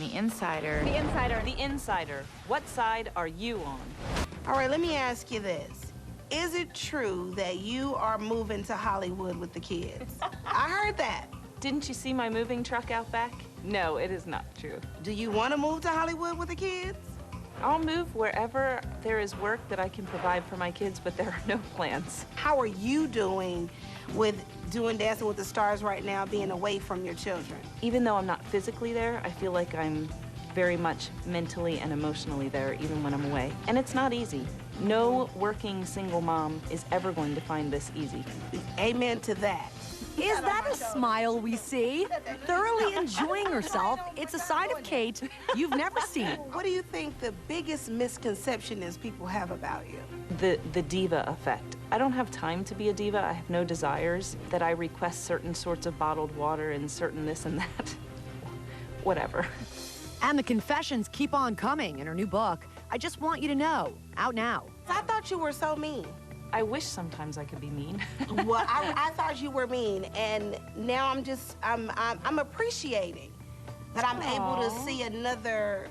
The insider. The insider. The insider. What side are you on? All right, let me ask you this. Is it true that you are moving to Hollywood with the kids? I heard that. Didn't you see my moving truck out back? No, it is not true. Do you want to move to Hollywood with the kids? I'll move wherever there is work that I can provide for my kids, but there are no plans. How are you doing with doing Dancing with the Stars right now, being away from your children? Even though I'm not physically there, I feel like I'm very much mentally and emotionally there, even when I'm away. And it's not easy. No working single mom is ever going to find this easy. Amen to that. Is that a smile we see? Thoroughly enjoying herself. It's a side of Kate you've never seen. What do you think the biggest misconception is people have about you? The diva effect. I don't have time to be a diva. I have no desires. That I request certain sorts of bottled water and certain this and that. Whatever. And the confessions keep on coming in her new book, I Just Want You to Know, out now. I thought you were so mean. I wish sometimes I could be mean. Well, I thought you were mean, and now I'm appreciating that I'm able to see another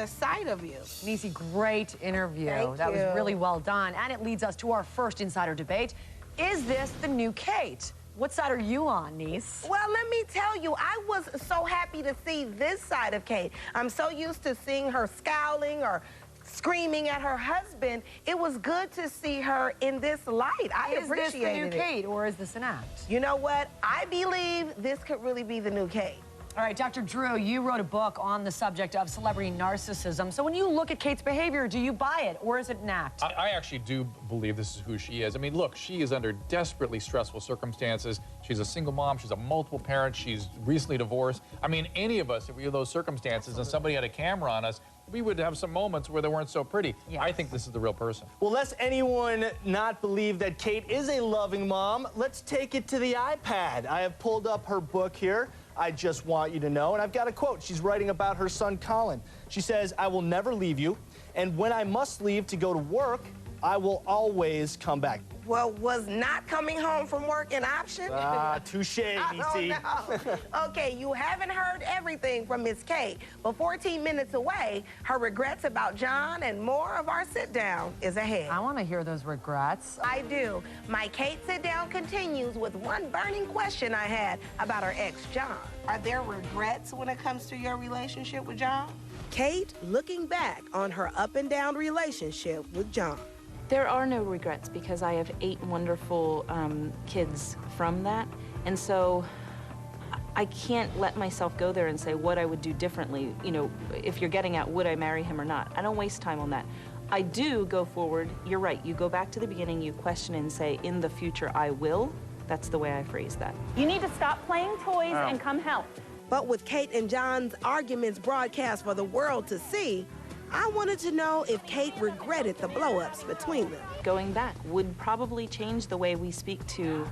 side of you. Niecy, great interview. Thank that you. was really well done. And it leads us to our first insider debate. Is this the new Kate? What side are you on, Niece? Well, let me tell you, I was so happy to see this side of Kate. I'm so used to seeing her scowling or screaming at her husband. It was good to see her in this light. I appreciated it. Is this the new Kate, or is this an act? You know what? I believe this could really be the new Kate. All right, Dr. Drew, you wrote a book on the subject of celebrity narcissism. So when you look at Kate's behavior, do you buy it, or is it an act? I actually do believe this is who she is. I mean, look, she is under desperately stressful circumstances. She's a single mom. She's a multiple parent. She's recently divorced. I mean, any of us, if we had those circumstances and somebody had a camera on us, we would have some moments where they weren't so pretty. Yes. I think this is the real person. Well, lest anyone not believe that Kate is a loving mom, let's take it to the iPad. I have pulled up her book here, I Just Want You to Know, and I've got a quote. She's writing about her son, Colin. She says, "I will never leave you, and when I must leave to go to work, I will always come back." Well, was not coming home from work an option? Touche, Niecy. Okay, you haven't heard everything from Miss Kate, but 14 minutes away, her regrets about John and more of our sit-down is ahead. I want to hear those regrets. I do. My Kate sit-down continues with one burning question I had about her ex, John. Are there regrets when it comes to your relationship with John? Kate looking back on her up-and-down relationship with John. There are no regrets because I have 8 wonderful kids from that. And so I can't let myself go there and say what I would do differently. You know, if you're getting at would I marry him or not, I don't waste time on that. I do go forward. You're right. You go back to the beginning, you question and say, in the future, I will. That's the way I phrase that. You need to stop playing toys and come help. But with Kate and John's arguments broadcast for the world to see, I wanted to know if Kate regretted the blow-ups between them. Going back would probably change the way we speak to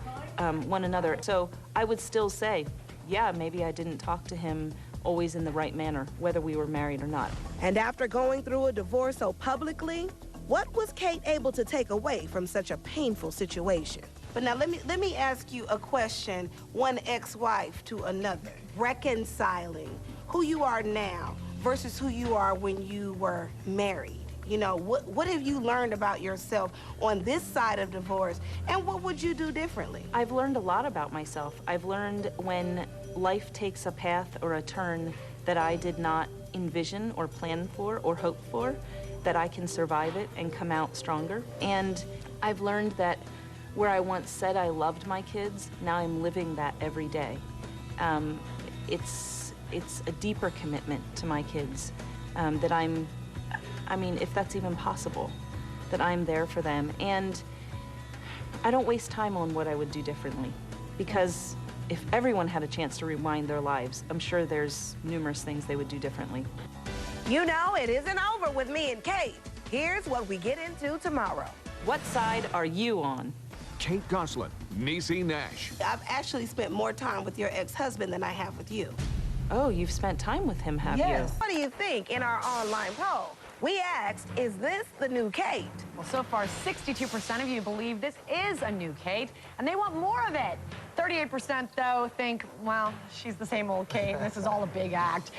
one another. So I would still say, yeah, maybe I didn't talk to him always in the right manner, whether we were married or not. And after going through a divorce so publicly, what was Kate able to take away from such a painful situation? But now let me ask you a question, one ex-wife to another. Reconciling who you are now versus who you are when you were married. You know, what have you learned about yourself on this side of divorce, and what would you do differently? I've learned a lot about myself. I've learned when life takes a path or a turn that I did not envision or plan for or hope for, that I can survive it and come out stronger. And I've learned that where I once said I loved my kids, now I'm living that every day. It's a deeper commitment to my kids that I mean, if that's even possible, that I'm there for them. And I don't waste time on what I would do differently, because if everyone had a chance to rewind their lives, I'm sure there's numerous things they would do differently. You know, it isn't over with me and Kate. Here's what we get into tomorrow. What side are you on? Kate Gosselin, Niecy Nash. I've actually spent more time with your ex-husband than I have with you. Oh, you've spent time with him, have you? What do you think in our online poll? We asked, is this the new Kate? Well, so far, 62% of you believe this is a new Kate, and they want more of it. 38%, though, think, well, she's the same old Kate, and this is all a big act.